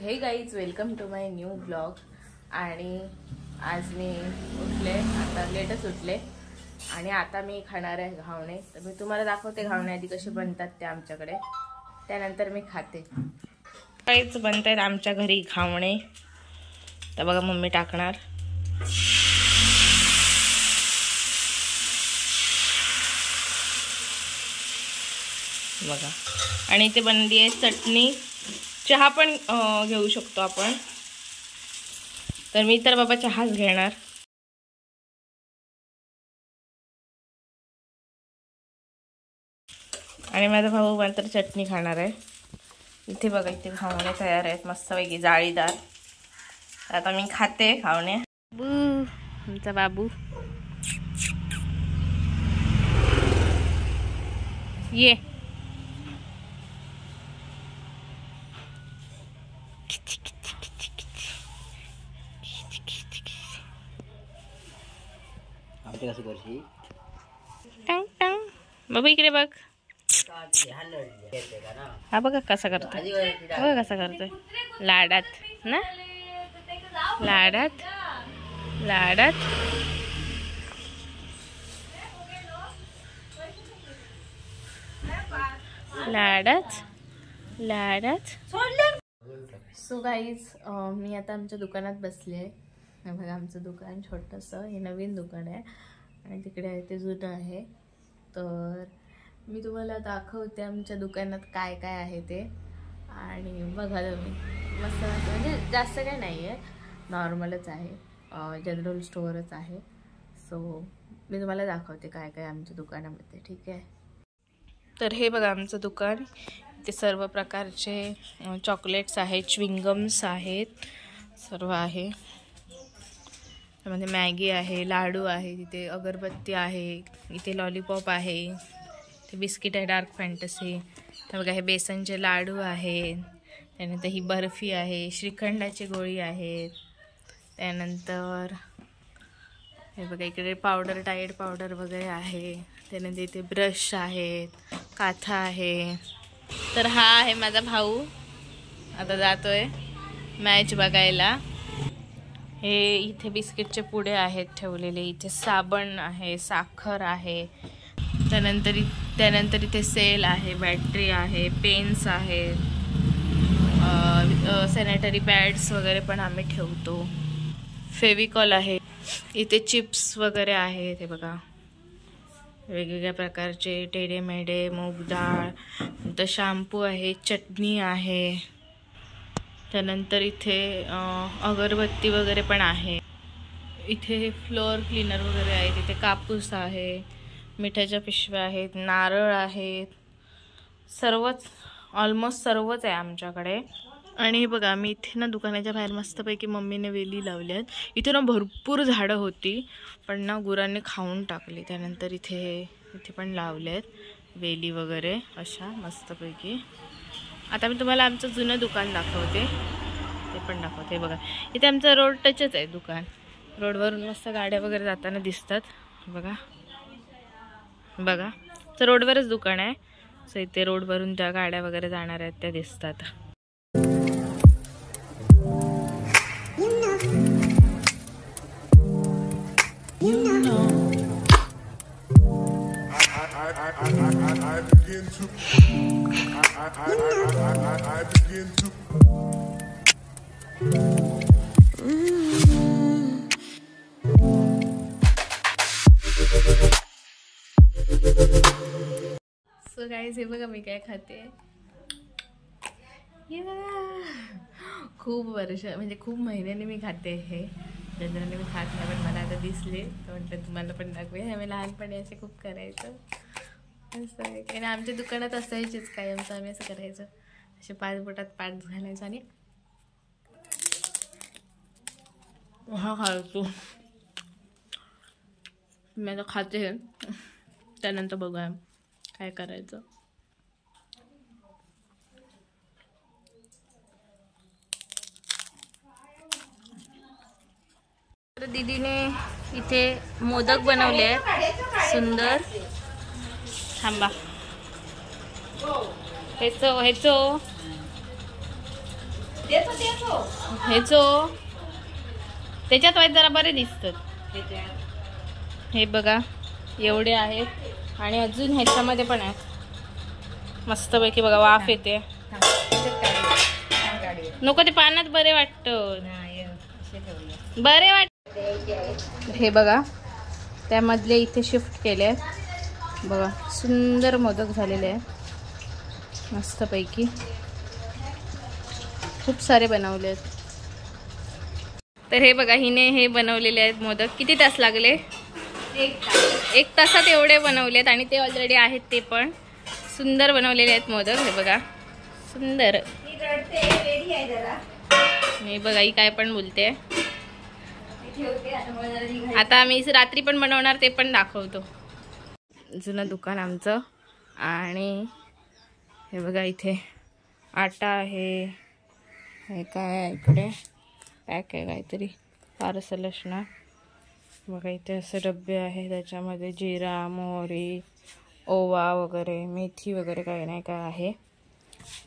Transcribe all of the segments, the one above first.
हे guys, welcome to my new blog. आणि आज मी उठले, आता लेटच उठले आणि आता मी खाणार आहे घावणे. तर मी तुम्हाला दाखवते घावणे आधी कसे बनतात ते आमच्याकडे, त्यानंतर मी खाते. काहीच बनतायत आमच्या घरी घावणे. तर बघा मम्मी टाकणार. बघा, आणि इथे बनली आहे चटणी. चहा पण घेऊ शकतो आपण, तर मी तर बाबा चहाच घेणार. आणि माझा भाऊ मात्र चटणी खाणार आहे. इथे बघा, इथे घावणे तयार आहेत मस्तपैकी जाळीदार. आता मी खाते घावणे. आमचा बाबू ये. टंग टंग. बाबा इकडे बघ. हा बघा कसा करतोय, बघा कसा करतोय. लाडात ना, लाडात लाडात. लाडात लाडात. सो गाईज, मी आता आमच्या दुकानात बसले आहे. बघा, आमचं दुकान छोटंसं, हे नवीन दुकान आहे आणि तिकडे आहे ते जुनं आहे. तर मी तुम्हाला दाखवते आमच्या दुकानात काय काय आहे ते. आणि बघा तुम्ही, मस्त म्हणजे जास्त काय नाही आहे, नॉर्मलच आहे, जनरल स्टोअरच आहे. सो मी तुम्हाला दाखवते काय काय आमच्या दुकानामध्ये, ठीक आहे. तर हे बघा आमचं दुकान. ते सर्व प्रकारचे चॉकलेट्स आहेत, च्विंगम्स आहेत, सर्व आहे. त्यामध्ये मॅगी आहे, लाडू आहे, तिथे अगरबत्ती आहे, इथे लॉलीपॉप आहे, ते बिस्किट आहे डार्क फॅन्टसी. तर बघा, हे बेसनचे लाडू आहेत, त्यानंतर ही बर्फी आहे, श्रीखंडाची गोळी आहेत. त्यानंतर हे बघा, इकडे पावडर, टाईड पावडर वगैरे आहे. त्यानंतर इथे ब्रश आहेत, काथा आहे. तर हा आहे माझा भाऊ, आता जातोय मॅच बघायला. हे इथे बिस्किटचे पुडे आहेत ठेवलेले, इथे साबण आहे, साखर आहे. त्यानंतर इथे सेल आहे, बॅटरी आहे, पेन्स आहेत, सॅनिटरी पॅड्स वगैरे पण आम्ही ठेवतो, फेविकॉल आहे. इथे चिप्स वगैरे आहेत. हे बघा, वेगवेगळ्या प्रकारचे टेढे मेढे, मूग डाळ, नंतर शॅम्पू आहे, चटणी आहे. त्यानंतर इथे अगरबत्ती वगैरे पण आहे. इथे फ्लोअर क्लीनर वगैरे आहे. तिथे कापूस आहे, मिठाच्या पिशव्या आहेत, नारळ आहेत, सर्वच, ऑलमोस्ट सर्वच आहे आमच्याकडे. आणि हे बघा, मी इथे ना दुकानाच्या बाहेर मस्तपैकी मम्मीने वेली लावल्या आहेत. इथे ना भरपूर झाडं होती, पण ना गुरांनी खाऊन टाकली. त्यानंतर इथे पण लावले आहेत वेली वगैरे अशा मस्तपैकी. आता मी तुम्हाला आमचं जुनं दुकान दाखवते, ते पण दाखवते. बघा, इथे आमचं रोड टचच आहे दुकान. रोडवरून मस्त गाड्या वगैरे जाताना दिसतात. बघा बघा, तर रोडवरच दुकान आहे. सो इथे रोडवरून त्या गाड्या वगैरे जाणार आहेत त्या दिसतात. सो गाईज, हे बघा मी काय खाते. हे बघा, खूप वर्ष म्हणजे खूप महिन्याने मी खाते. हे जनरली मी खात नाही, पण मला आता दिसले तर म्हटलं तुम्हाला पण दाखवे. आम्ही लहानपणी असे खूप करायचं. असं आहे आणि आमच्या दुकानात असायचेच कायमचं. आम्ही असं करायचं, असे 5 बोटात 5 घालायचं आणि हा खायचो. मी आता खाते, त्यानंतर बघूया काय करायचं. तर दीदीने इथे मोदक बनवले आहेत सुंदर. थांबा, हेचो हेचो त्याच्यात वाईट जरा बरे दिसतात. हे बघा एवढे आहेत आणि अजून ह्याच्यामध्ये पण आहेत मस्तपैकी बघा वाफ येते. नको ते पानात बरे वाटत बरे वाटत. हे बघा त्यामधले इथे शिफ्ट केले आहेत बघा. सुंदर मोदक झालेले आहेत मस्तपैकी. खूप सारे बनवले आहेत. तर हे बघा हिने हे बनवलेले आहेत मोदक. किती तास लागले? 1 तासात एवढे बनवलेत आणि ते ऑलरेडी आहेत. ते पण सुंदर बनवलेले आहेत मोदक. हे बघा सुंदर. मी बघा ही काय पण बोलते. आता आम्ही रात्री पण बनवणार ते पण दाखवतो. जुनं दुकान आमचं. आणि हे बघा इथे आटा आहे. हे काय इकडे पॅक आहे काहीतरी पार्सल असणार. बघा इथे असे डब्बे आहे त्याच्यामध्ये जिरा मोहरी ओवा वगैरे मेथी वगैरे काही नाही काय आहे.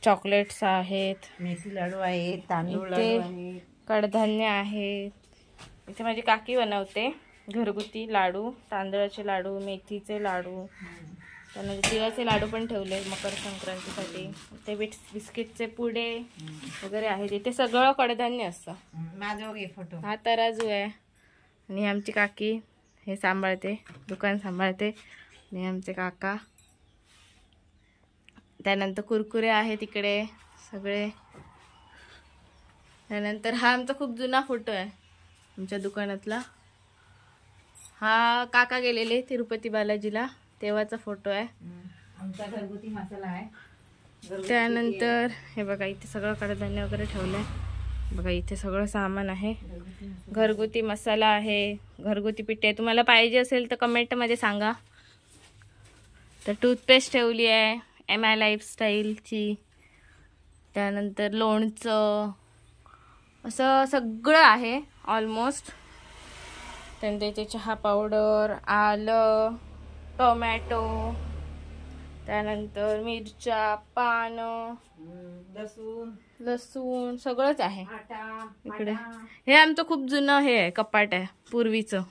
चॉकलेट्स आहेत. मेथी लाडू आहेत. तांदूळ लाडू आहेत. कडधान्य आहेत. इथे माझी काकी बनवते घरगुती लाडू. तांदळाचे लाडू मेथीचे लाडू त्यानंतर तिळाचे लाडू पण ठेवले मकर संक्रांतीसाठी. ते बिस्किटचे पुडे वगैरे आहेत. इथे सगळं कडधान्य असतं. माझा फोटो हा तराजू आहे. आणि आमची काकी हे सांभाळते दुकान सांभाळते. आणि आमचे काका. त्यानंतर कुरकुरे आहेत इकडे सगळे. त्यानंतर हा आमचा खूप जुना फोटो आहे आमच्या दुकानातला. हा काका गेलेले तिरुपती बालाजीला तेव्हाचा फोटो आहे. आमचा घरगुती मसाला आहे. त्यानंतर हे बघा इथे सगळं कडधान्य वगैरे ठेवलंय. बघा इथे सगळं सामान आहे. घरगुती मसाला आहे. घरगुती पिठे तुम्हाला पाहिजे असेल तर कमेंटमध्ये सांगा. तर टूथपेस्ट ठेवली आहे MI लाईफस्टाईलची. त्यानंतर लोणचं असं सगळं आहे ऑलमोस्ट. त्यानंतर इथे चहा पावडर आलं टोमॅटो त्यानंतर मिरच्या पानं लसूण सगळंच आहे इकडे. हे आमचं खूप जुनं हे आहे कपाट आहे पूर्वीचं.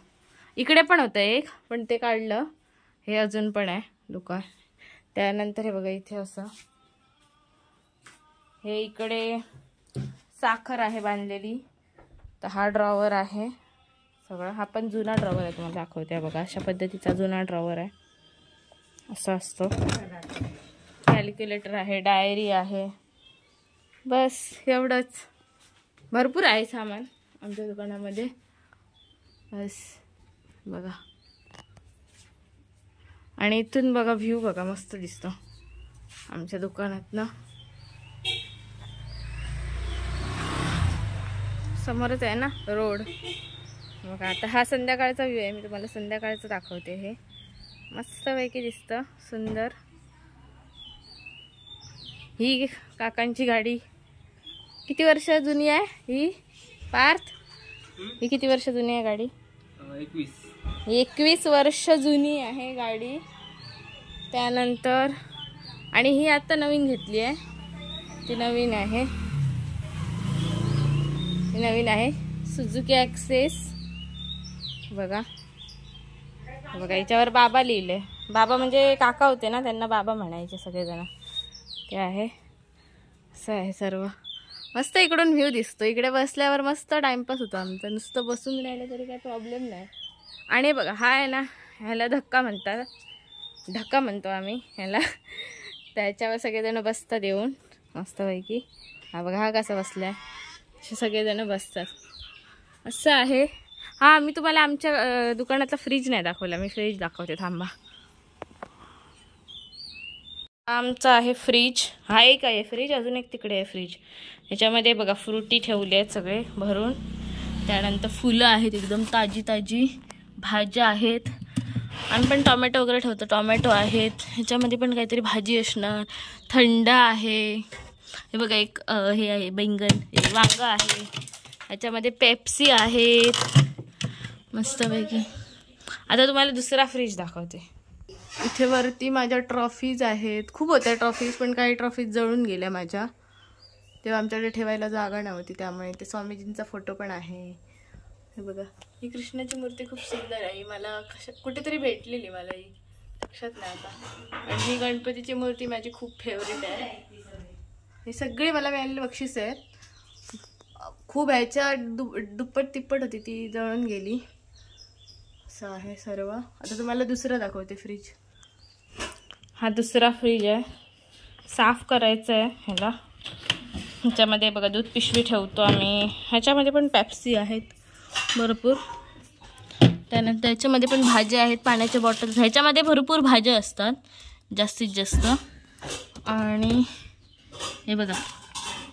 इकडे पण होतं एक पण ते काढलं. हे अजून पण आहे दुकान. त्यानंतर हे बघा इथे असं हे इकडे साखर आहे बांधलेली. तर हा ड्रॉवर आहे सगळं. हा पण जुना ड्रॉवर आहे तुम्हाला दाखवते. बघा अशा पद्धतीचा जुना ड्रॉवर आहे. असं असतं. कॅल्क्युलेटर आहे डायरी आहे. बस एवढंच. भरपूर आहे सामान आमच्या दुकानामध्ये. बस बघा. आणि इथून बघा व्ह्यू बघा मस्त दिसतो आमच्या दुकानातनं. समोरच आहे ना रोड. बघा आता हा संध्याकाळचा व्ह्यू आहे. मी तुम्हाला संध्याकाळचं दाखवते. हे मस्तपैकी दिसतं सुंदर. ही काकांची गाडी किती वर्ष जुनी आहे ही पार्थ? ही किती वर्ष जुनी आहे गाडी? 21 वर्ष जुनी आहे गाडी. त्यानंतर आणि ही आता नवीन घेतली आहे. ती नवीन आहे. ही नवीन आहे सुझुकी ॲक्सेस. बघा बघा याच्यावर बाबा लिहिले. बाबा म्हणजे काका होते ना त्यांना बाबा म्हणायचे सगळेजण. ते आहे असं आहे सर्व. मस्त इकडून व्ह्यू दिसतो. इकडे बसल्यावर मस्त टाइमपास होतो आमचा. नुसतं बसून राहिलं तरी काही प्रॉब्लेम नाही. आणि बघा हा आहे ना ह्याला धक्का म्हणतात. ढक्का म्हणतो आम्ही ह्याला. त्याच्यावर सगळेजण बसतात येऊन मस्तपैकी. हा बघा हा कसा बसलाय. असे सगळेजण बसतात. असं आहे. हा मी तुम्हाला आमच्या दुकानातला फ्रीज नाही दाखवला. मी फ्रीज दाखवते थांबा. आमचा आहे फ्रीज. हा एक आहे फ्रीज. अजून एक तिकडे आहे फ्रीज. याच्यामध्ये बघा फ्रुटी ठेवले आहेत सगळे भरून. त्यानंतर फुलं आहेत एकदम ताजी ताजी. भाज्या आहेत. आम्ही पण टोमॅटो वगैरे ठेवतो. टोमॅटो आहेत. ह्याच्यामध्ये पण काहीतरी भाजी असणार. थंड आहे. हे बघा एक हे आहे बैंगन वांग आहे. ह्याच्यामध्ये पेप्सी आहेत मस्तपैकी. आता तुम्हाला दुसरा फ्रीज दाखवते. इथे वरती माझ्या ट्रॉफीज आहेत. खूप होत्या ट्रॉफीज पण काही ट्रॉफीज जळून गेल्या माझ्या. तेव्हा आमच्याकडे ठेवायला जागा नव्हती, त्यामुळे ते स्वामीजींचा फोटो पण आहे. हे बघा, ही कृष्णाची मूर्ती खूप सुंदर आहे. मला कुठेतरी भेटलेली, मला ही लक्षात नाही आता. आणि ही गणपतीची मूर्ती माझी खूप फेवरेट आहे. हे सगळे मला मिळालेले बक्षीस आहेत. खूप ह्याच्या दुप्पट तिप्पट होती, ती जळून गेली. असं आहे सर्व. आता तुम्हाला दुसरं दाखवते फ्रीज. हा दुसरा फ्रीज आहे, साफ करायचं आहे ह्याला. ह्याच्यामध्ये बघा दूध पिशवी ठेवतो आम्ही. ह्याच्यामध्ये पण पेप्सी आहेत भरपूर. त्यानंतर ह्याच्यामध्ये पण भाज्या आहेत, पाण्याच्या बॉटल. ह्याच्यामध्ये भरपूर भाज्या असतात जास्तीत जास्त. आणि हे बघा,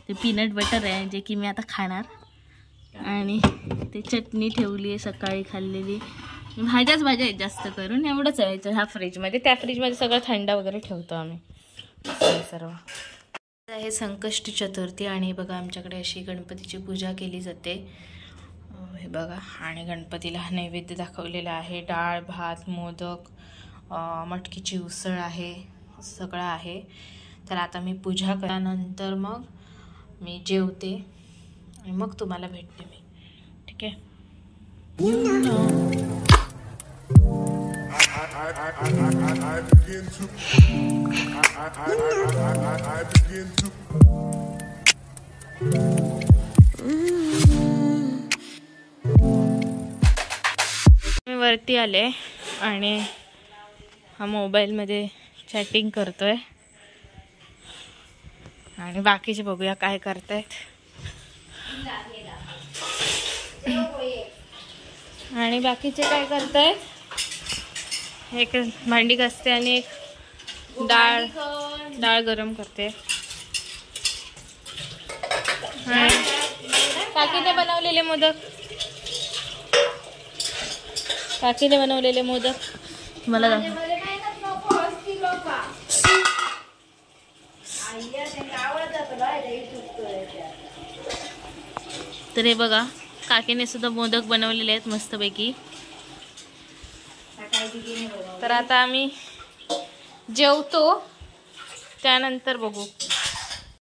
ते पीनट बटर आहे जे की मी आता खाणार. आणि ते चटणी ठेवली आहे सकाळी खाल्लेली. भाज्याच भाज्या आहेत जास्त करून. एवढंच आहे ह्या फ्रीजमध्ये. त्या फ्रीजमध्ये सगळं थंड वगैरे ठेवतो आम्ही सर्व. हे संकष्टी चतुर्थी आणि बघा आमच्याकडे अशी गणपतीची पूजा केली जाते. हे बघा, आणि गणपतीला नैवेद्य दाखवलेला आहे. डाळ, भात, मोदक, मटकीची उसळ आहे, सगळं आहे. तर आता मी पूजा केल्यानंतर मग मी जेवते आणि मग तुम्हाला भेटते मी. ठीक आहे. मी वरती आले आणि हा मोबाईलमध्ये चॅटिंग करतोय आणि बाकीचे बघूया काय करतायत. आणि बाकीचे काय करतायत, एक भांडी घासते आणि एक डाळ गरम करते. काकीने बनवलेले मोदक मला तर हे बघा, काकीने सुद्धा मोदक बनवलेले आहेत मस्तपैकी. तर आता आम्ही जेवतो, त्यानंतर बघू.